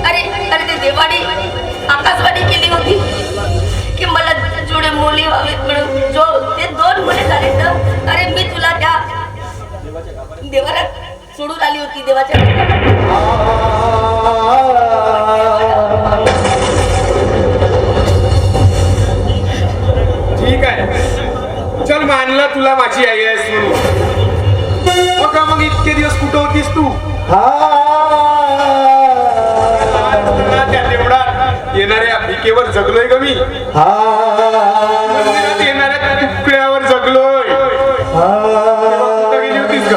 अरे अरे ते देवाने आकाशवाणी केली होती की मला जुळे मुली व्हावेत म्हणून. जो ते 2 मुले झाले तर अरे मी तुला त्या देवाला सोडून आली होती देवाच्या. ठीक आहे, चल मानलं तुला माझी आई आहेस म्हणून. मग इतके दिवस कुठं होतीस तू? त्या देवळात येणाऱ्या भिकेवर जगलोय ग मी. मंदिरात येणाऱ्या तुकड्यावर जगलोय. कुठं गेली होतीस ग?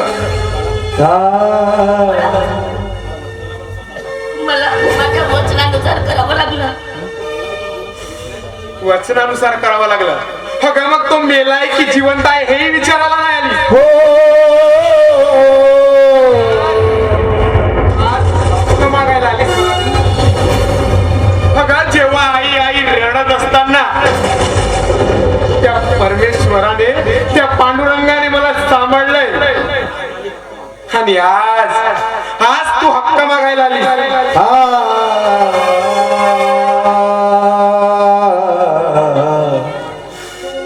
मला माझ्या वचनानुसार करावं लागलं. वचनानुसार करावं लागलं. अगं मग तो मेलाय की जिवंत आहे हे विचारायला नाही आली. आज मागायला आली. अगं जेव्हा आई आई रडत असताना त्या परमेश्वराने त्या पांडुरंगाने मला सांभाळलंय. आणि आज आज तू हक्क मागायला आली.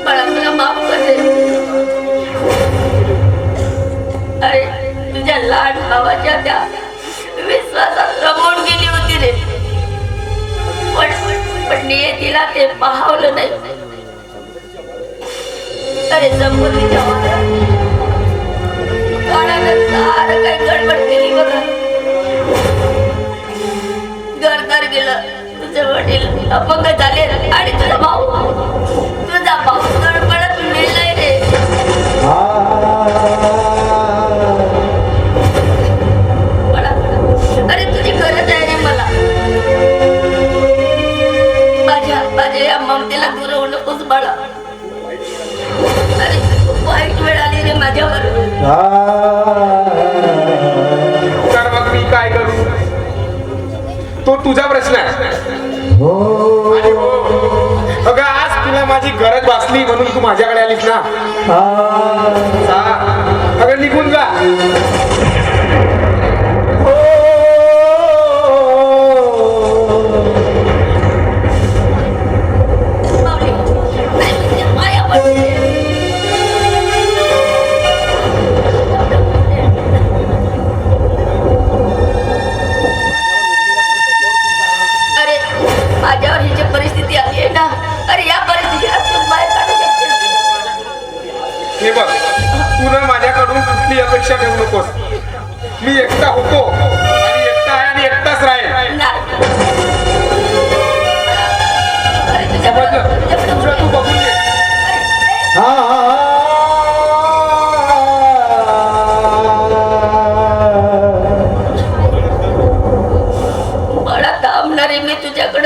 मला मला माफ कर दे. अरे तुझ्या लहान भावाच्या त्या विश्वासात रमून गेली होती रे. पण नियतीला ते पाहवलं नाही. अरे संपत्तीच्या वादात काळानं सारं काही गडबड केली बघा. घरदार गेलं, तुझं वडील अपंग झाले आणि तुझा भाऊ गडबडत मेलाय रे. अरे तुझी गरज आहे रे मला. माझ्या या ममतेला दुरवू नकोस बाळा. अरे खूप वाईट वेळ आली रे माझ्यावर. तर मग मी काय करू? तो तुझा प्रश्न आहे. आणि हो, अगं आज तुला माझी गरज भासली म्हणून तू माझ्याकडे आलीस ना. अगं निघून जा. माऊली, अरे तुझ्या पाया पडते. अरे माझ्यावर ही जी परिस्थिती आली आहे ना, अरे या परिस्थितीला तू बाहेर काढू शकते. हे बघ, तू ना माझ्याकडून कुठली अपेक्षा ठेवू नकोस. मी एकटा होतो आणि एकटा आहे आणि एकटाच राहील. नाही. अरे समजलं? तुझं तू बघून घे. बळा थांबणारे मी तुझ्याकडे